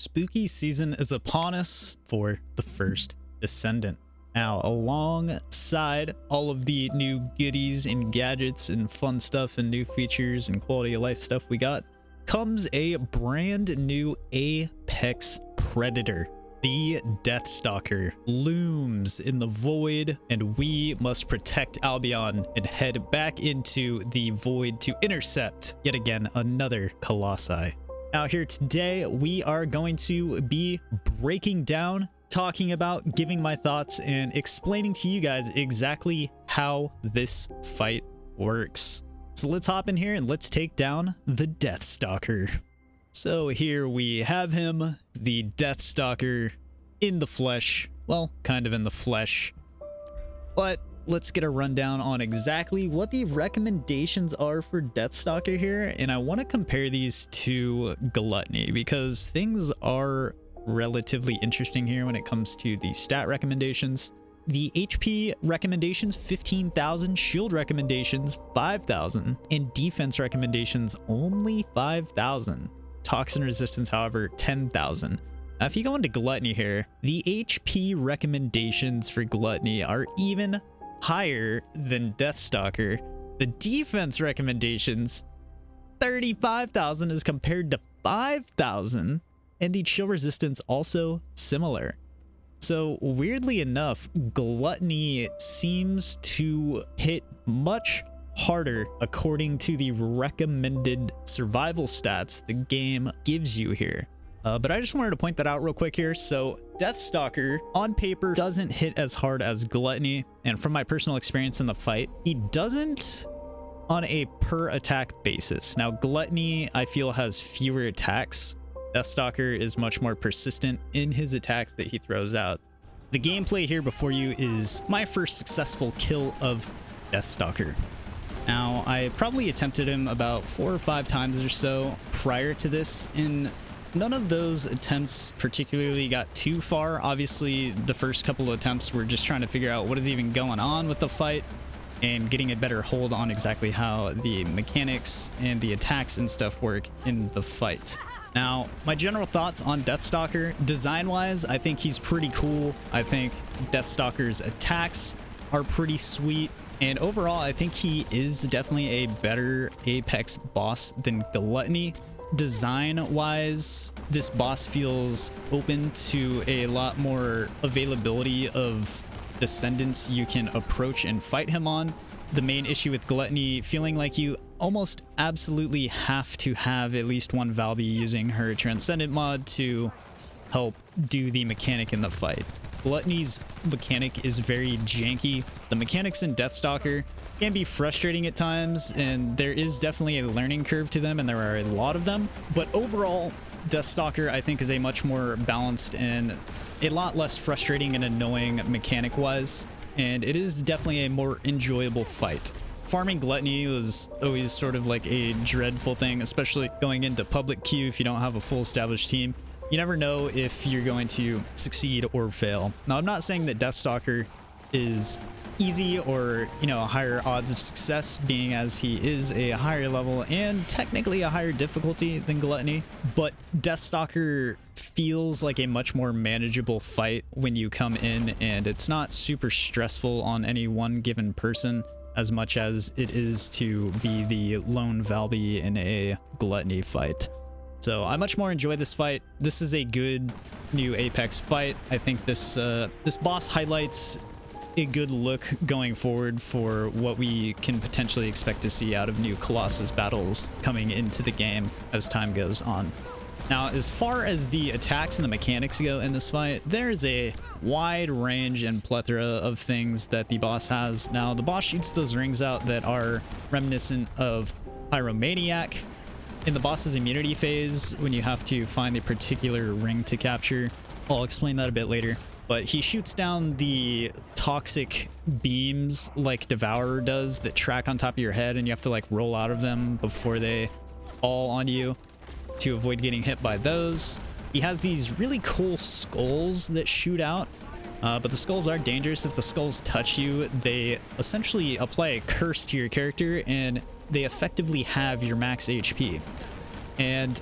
spooky season is upon us for the first Descendant. Now, alongside all of the new goodies and gadgets and fun stuff and new features and quality of life stuff we got, comes a brand new apex predator. The Stalker looms in the void, and we must protect Albion and head back into the void to intercept yet again another Colossi. Now here today, we are going to be breaking down, talking about, giving my thoughts, and explaining to you guys exactly how this fight works. So let's hop in here and let's take down the Stalker. So here we have him, the Stalker in the flesh. Well, kind of in the flesh. But let's get a rundown on exactly what the recommendations are for Stalker here. And I want to compare these to Gluttony because things are relatively interesting here when it comes to the stat recommendations. The HP recommendations 15,000, shield recommendations 5,000, and defense recommendations only 5,000. Toxin resistance, however, 10,000. Now, if you go into Gluttony here, the HP recommendations for Gluttony are even higher than Stalker. The defense recommendations 35,000 as compared to 5,000, and the chill resistance also similar. So weirdly enough, Gluttony seems to hit much harder according to the recommended survival stats the game gives you here. But I just wanted to point that out real quick here. So Stalker on paper doesn't hit as hard as Gluttony, and from my personal experience in the fight, he doesn't on a per attack basis. Now Gluttony I feel has fewer attacks. Stalker is much more persistent in his attacks that he throws out. The gameplay here before you is my first successful kill of Stalker. Now, I probably attempted him about 4 or 5 times or so prior to this, and none of those attempts particularly got too far. Obviously, the first couple of attempts were just trying to figure out what is even going on with the fight and getting a better hold on exactly how the mechanics and the attacks and stuff work in the fight. Now, my general thoughts on Stalker, design-wise, I think he's pretty cool. I think Stalker's attacks are pretty sweet. And overall, I think he is definitely a better Apex boss than Gluttony. Design-wise, this boss feels open to a lot more availability of Descendants you can approach and fight him on. The main issue with Gluttony feeling like you almost absolutely have to have at least one Valby using her Transcendent mod to help do the mechanic in the fight. Gluttony's mechanic is very janky. The mechanics in Stalker can be frustrating at times, and there is definitely a learning curve to them, and there are a lot of them. But overall, Stalker I think is a much more balanced and a lot less frustrating and annoying mechanic-wise, and it is definitely a more enjoyable fight. Farming Gluttony was always sort of like a dreadful thing, especially going into public queue if you don't have a full established team. You never know if you're going to succeed or fail. Now, I'm not saying that Stalker is easy or, you know, higher odds of success, being as he is a higher level and technically a higher difficulty than Gluttony, but Stalker feels like a much more manageable fight when you come in, and it's not super stressful on any one given person as much as it is to be the lone Valby in a Gluttony fight. So I much more enjoy this fight. This is a good new Apex fight. I think this this boss highlights a good look going forward for what we can potentially expect to see out of new Colossus battles coming into the game as time goes on. Now, as far as the attacks and the mechanics go in this fight, there's a wide range and plethora of things that the boss has. Now, the boss shoots those rings out that are reminiscent of Pyromaniac. In the boss's immunity phase, when you have to find the particular ring to capture, I'll explain that a bit later. But he shoots down the toxic beams like Devourer does that track on top of your head, and you have to like roll out of them before they fall on you to avoid getting hit by those. He has these really cool skulls that shoot out, but the skulls are dangerous. If the skulls touch you, they essentially apply a curse to your character, and they effectively have your max HP. And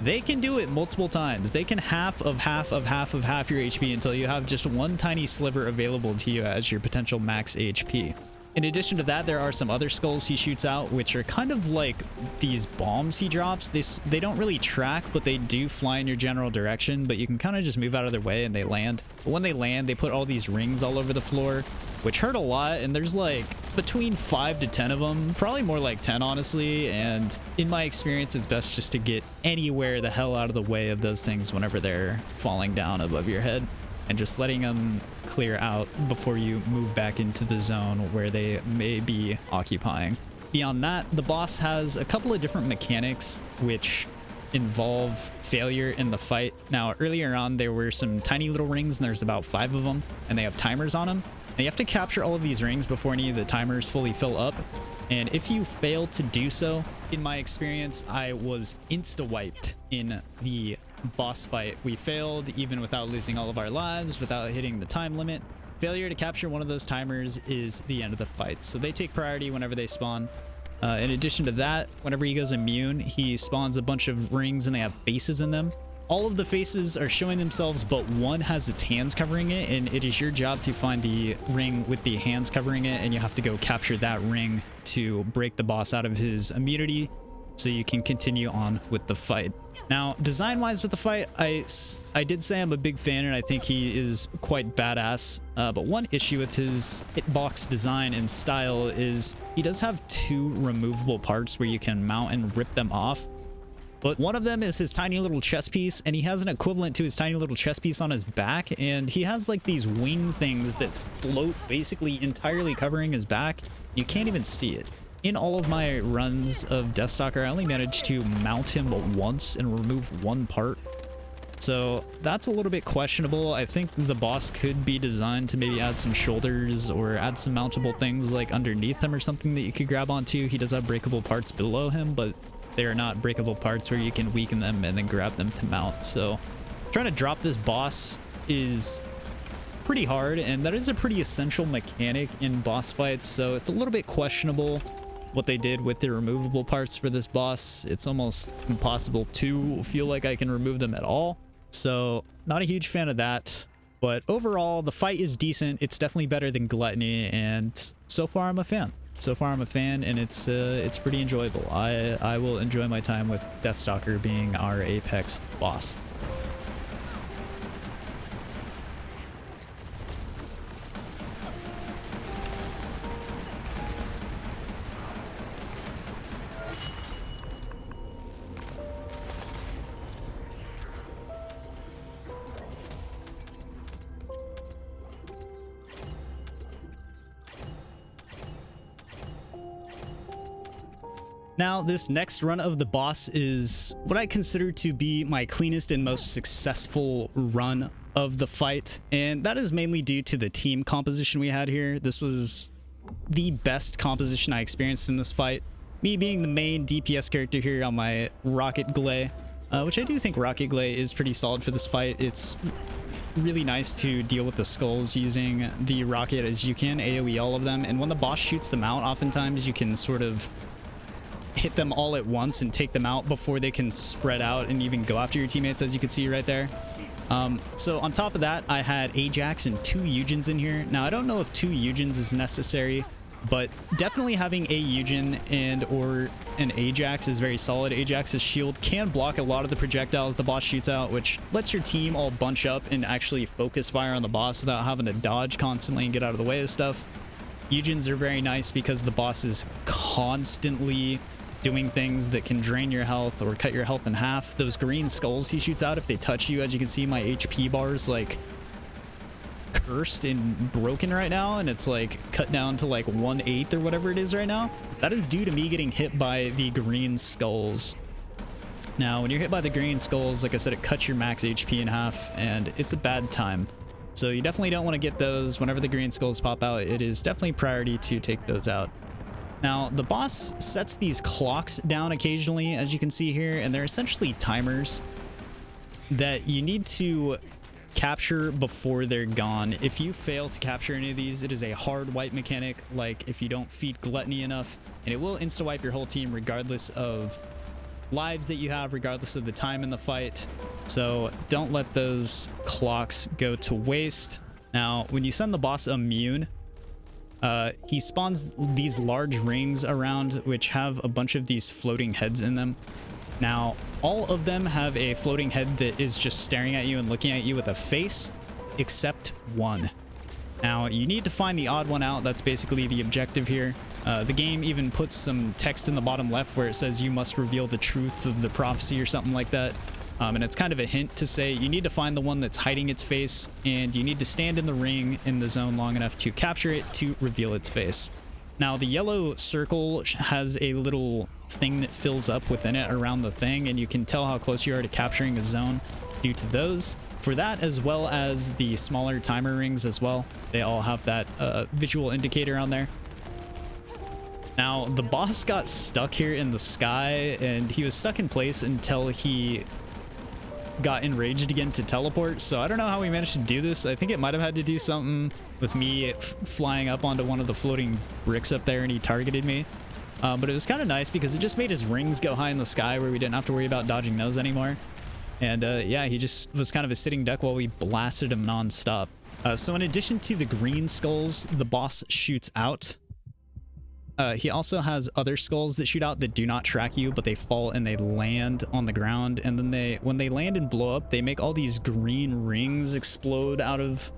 they can do it multiple times. They can half your HP until you have just one tiny sliver available to you as your potential max HP. In addition to that, there are some other skulls he shoots out, which are kind of like these bombs he drops. They don't really track, but they do fly in your general direction, but you can kind of just move out of their way and they land. But when they land, they put all these rings all over the floor, which hurt a lot, and there's like between 5 to 10 of them, probably more like 10 honestly, and in my experience it's best just to get anywhere the hell out of the way of those things whenever they're falling down above your head, and just letting them clear out before you move back into the zone where they may be occupying. Beyond that, the boss has a couple of different mechanics which involve failure in the fight. Now, earlier on, there were some tiny little rings, and there's about 5 of them, and they have timers on them. And you have to capture all of these rings before any of the timers fully fill up. And if you fail to do so, in my experience, I was insta-wiped in the boss fight. We failed even without losing all of our lives, without hitting the time limit. Failure to capture one of those timers is the end of the fight. So they take priority whenever they spawn. In addition to that, whenever he goes immune, he spawns a bunch of rings and they have faces in them. All of the faces are showing themselves, but one has its hands covering it, and it is your job to find the ring with the hands covering it, and you have to go capture that ring to break the boss out of his immunity so you can continue on with the fight. Now, design-wise with the fight, I did say I'm a big fan, and I think he is quite badass, but one issue with his hitbox design and style is he does have 2 removable parts where you can mount and rip them off. But one of them is his tiny little chest piece, and he has an equivalent to his tiny little chest piece on his back, and he has like these wing things that float basically entirely covering his back. You can't even see it. In all of my runs of Deathstalker, I only managed to mount him once and remove one part. So that's a little bit questionable. I think the boss could be designed to maybe add some shoulders or add some mountable things like underneath him or something that you could grab onto. He does have breakable parts below him, but they are not breakable parts where you can weaken them and then grab them to mount. So trying to drop this boss is pretty hard, and that is a pretty essential mechanic in boss fights. So it's a little bit questionable what they did with the removable parts for this boss. It's almost impossible to feel like I can remove them at all. So not a huge fan of that. But overall, the fight is decent. It's definitely better than Gluttony, and so far I'm a fan. So far I'm a fan, and it's pretty enjoyable. I will enjoy my time with Deathstalker being our Apex boss. Now, this next run of the boss is what I consider to be my cleanest and most successful run of the fight, and that is mainly due to the team composition we had here. This was the best composition I experienced in this fight. Me being the main DPS character here on my Rocket Glay, which I do think Rocket Glay is pretty solid for this fight. It's really nice to deal with the skulls using the rocket as you can AoE all of them, and when the boss shoots them out, oftentimes you can sort of hit them all at once and take them out before they can spread out and even go after your teammates, as you can see right there. So on top of that, I had Ajax and 2 Eugens in here. Now, I don't know if 2 Eugens is necessary, but definitely having a Eugen and or an Ajax is very solid. Ajax's shield can block a lot of the projectiles the boss shoots out, which lets your team all bunch up and actually focus fire on the boss without having to dodge constantly and get out of the way of stuff. Eugens are very nice because the boss is constantly doing things that can drain your health or cut your health in half. Those green skulls he shoots out, if they touch you, as you can see, my HP bar is like cursed and broken right now, and it's like cut down to like 1/8 or whatever it is right now. That is due to me getting hit by the green skulls. Now, when you're hit by the green skulls, like I said, it cuts your max HP in half, and it's a bad time. So you definitely don't want to get those. Whenever the green skulls pop out, it is definitely priority to take those out. Now, the boss sets these clocks down occasionally, as you can see here, and they're essentially timers that you need to capture before they're gone. If you fail to capture any of these, it is a hard wipe mechanic, like if you don't feed Gluttony enough, and it will insta-wipe your whole team regardless of lives that you have regardless of the time in the fight. So don't let those clocks go to waste. Now, when you send the boss immune, he spawns these large rings around which have a bunch of these floating heads in them. Now, all of them have a floating head that is just staring at you and looking at you with a face, except one. Now, you need to find the odd one out. That's basically the objective here. The game even puts some text in the bottom left where it says you must reveal the truth of the prophecy or something like that. And it's kind of a hint to say you need to find the one that's hiding its face, and you need to stand in the ring in the zone long enough to capture it to reveal its face. Now, the yellow circle has a little thing that fills up within it around the thing, and you can tell how close you are to capturing a zone due to those. For that, as well as the smaller timer rings as well, they all have that visual indicator on there. Now, the boss got stuck here in the sky, and he was stuck in place until he got enraged again to teleport. So I don't know how we managed to do this. I think it might have had to do something with me flying up onto one of the floating bricks up there, and he targeted me. But it was kind of nice because it just made his rings go high in the sky where we didn't have to worry about dodging those anymore. And yeah, he just was kind of a sitting duck while we blasted him non-stop. So in addition to the green skulls the boss shoots out, he also has other skulls that shoot out that do not track you, but they fall and they land on the ground. And then when they land and blow up, they make all these green rings explode out of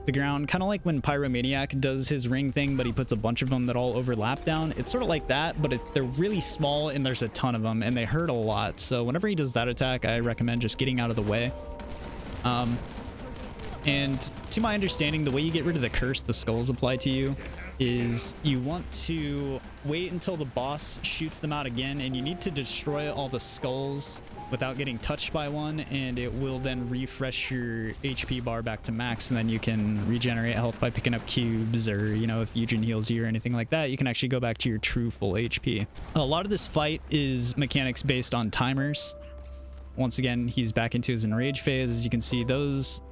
the ground. Kind of like when Pyromaniac does his ring thing, but he puts a bunch of them that all overlap down. It's sort of like that, but they're really small and there's a ton of them and they hurt a lot. So whenever he does that attack, I recommend just getting out of the way. And to my understanding, the way you get rid of the curse the skulls apply to you is you want to wait until the boss shoots them out again, and you need to destroy all the skulls without getting touched by one, and it will then refresh your HP bar back to max, and then you can regenerate health by picking up cubes, or, you know, if Eugen heals you or anything like that, you can actually go back to your true full HP. A lot of this fight is mechanics based on timers. Once again, he's back into his enrage phase. As you can see, those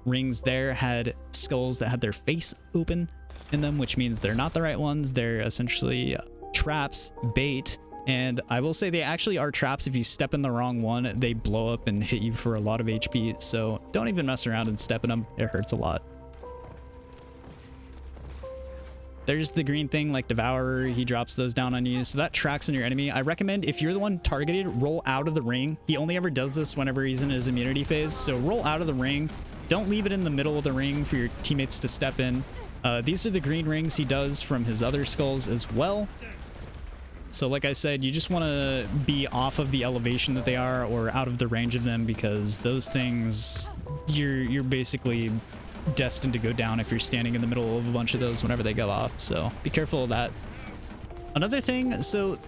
rings there had skulls that had their face open in them, which means they're not the right ones. They're essentially traps, bait, and I will say they actually are traps. If you step in the wrong one, they blow up and hit you for a lot of HP, so don't even mess around and step in them. It hurts a lot. There's the green thing like Devourer. He drops those down on you, so that tracks on your enemy. I recommend if you're the one targeted, roll out of the ring. He only ever does this whenever he's in his immunity phase, so roll out of the ring. Don't leave it in the middle of the ring for your teammates to step in. These are the green rings he does from his other skulls as well. So like I said, you just want to be off of the elevation that they are or out of the range of them, because those things, you're basically destined to go down if you're standing in the middle of a bunch of those whenever they go off. So be careful of that. Another thing, so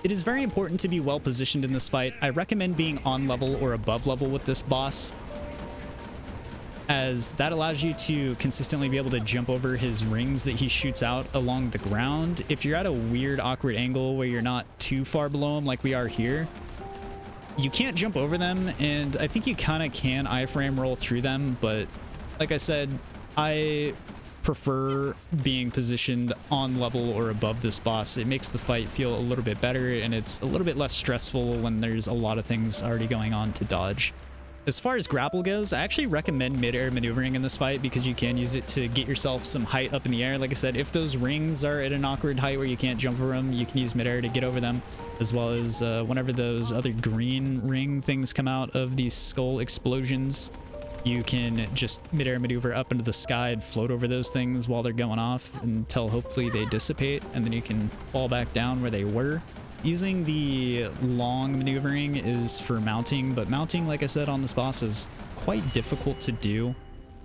it is very important to be well positioned in this fight. I recommend being on level or above level with this boss, as that allows you to consistently be able to jump over his rings that he shoots out along the ground. If you're at a weird, awkward angle where you're not too far below him like we are here, you can't jump over them, and I think you kind of can iframe roll through them, but like I said, I prefer being positioned on level or above this boss. It makes the fight feel a little bit better, and it's a little bit less stressful when there's a lot of things already going on to dodge. As far as grapple goes, I actually recommend mid-air maneuvering in this fight because you can use it to get yourself some height up in the air. Like I said, if those rings are at an awkward height where you can't jump over them, you can use mid-air to get over them, as well as whenever those other green ring things come out of these skull explosions, you can just mid-air maneuver up into the sky and float over those things while they're going off until hopefully they dissipate, and then you can fall back down where they were. Using the long maneuvering is for mounting, but mounting, like I said, on this boss is quite difficult to do.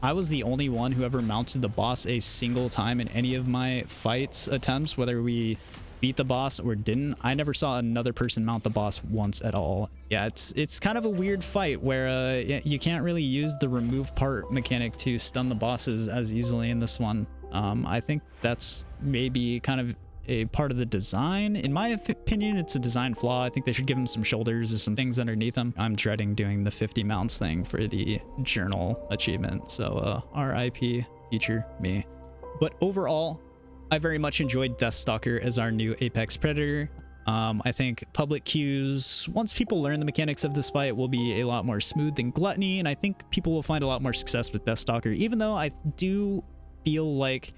I was the only one who ever mounted the boss a single time in any of my fights attempts, whether we beat the boss or didn't. I never saw another person mount the boss once at all. Yeah, it's kind of a weird fight where you can't really use the remove part mechanic to stun the bosses as easily in this one. I think that's maybe kind of a part of the design. In my opinion, it's a design flaw. I think they should give him some shoulders or some things underneath him. I'm dreading doing the 50 mounts thing for the journal achievement, so RIP future me. But overall, I very much enjoyed Stalker as our new Apex Predator. I think public queues, once people learn the mechanics of this fight, will be a lot more smooth than Gluttony, and I think people will find a lot more success with Stalker, even though I do feel like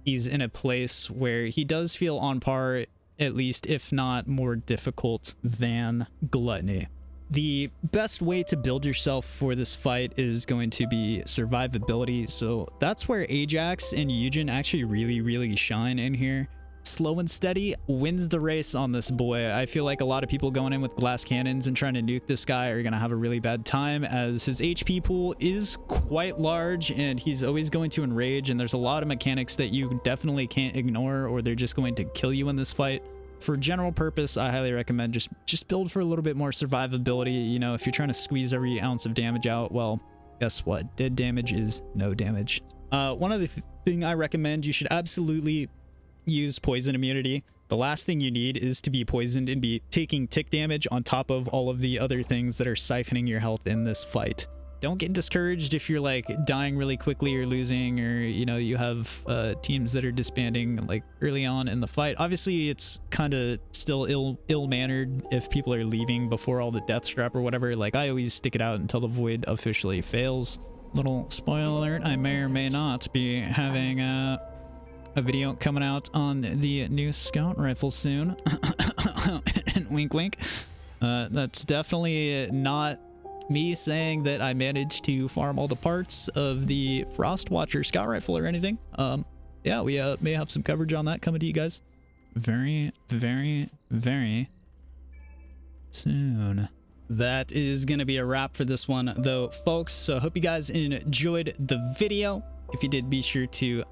he's in a place where he does feel on par, at least, if not more difficult than Gluttony. The best way to build yourself for this fight is going to be survivability, so that's where Ajax and Eugen actually really shine in here. Slow and steady wins the race on this boy. I feel like a lot of people going in with glass cannons and trying to nuke this guy are going to have a really bad time, as his HP pool is quite large and he's always going to enrage, and there's a lot of mechanics that you definitely can't ignore or they're just going to kill you in this fight. For general purpose, I highly recommend just build for a little bit more survivability. You know, if you're trying to squeeze every ounce of damage out, well, guess what? Dead damage is no damage. One other thing I recommend, you should absolutely use poison immunity. The last thing you need is to be poisoned and be taking tick damage on top of all of the other things that are siphoning your health in this fight. Don't get discouraged if you're like dying really quickly or losing, or you know, you have teams that are disbanding like early on in the fight. Obviously it's kind of still ill-mannered if people are leaving before all the death strap or whatever. Like, I always stick it out until the void officially fails. Little spoiler alert, I may or may not be having a video coming out on the new scout rifle soon. And wink wink. That's definitely not me saying that I managed to farm all the parts of the Frostwatcher scout rifle or anything. Yeah, we may have some coverage on that coming to you guys very soon. That is gonna be a wrap for this one though, folks, so I hope you guys enjoyed the video. If you did, be sure to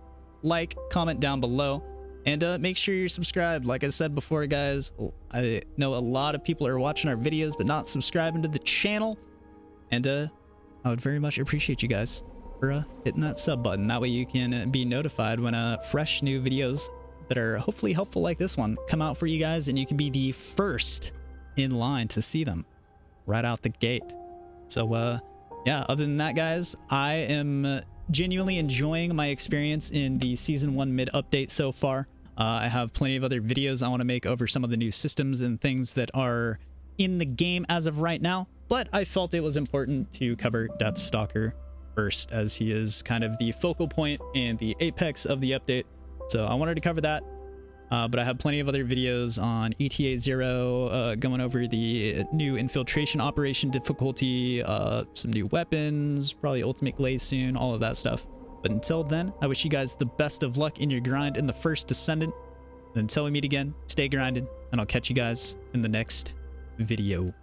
like, comment down below, and make sure you're subscribed. Like I said before, guys, I know a lot of people are watching our videos but not subscribing to the channel, and I would very much appreciate you guys for hitting that sub button. That way you can be notified when fresh new videos that are hopefully helpful like this one come out for you guys, and you can be the first in line to see them right out the gate. So yeah, other than that, guys, I am genuinely enjoying my experience in the season 1 mid update so far. I have plenty of other videos I want to make over some of the new systems and things that are in the game as of right now, but I felt it was important to cover Stalker first, as he is kind of the focal point and the apex of the update. So I wanted to cover that, but I have plenty of other videos on ETA 0, going over the new infiltration operation difficulty, some new weapons, probably ultimate glaze soon, all of that stuff. But until then, I wish you guys the best of luck in your grind in the first Descendant. And until we meet again, stay grinded, and I'll catch you guys in the next video.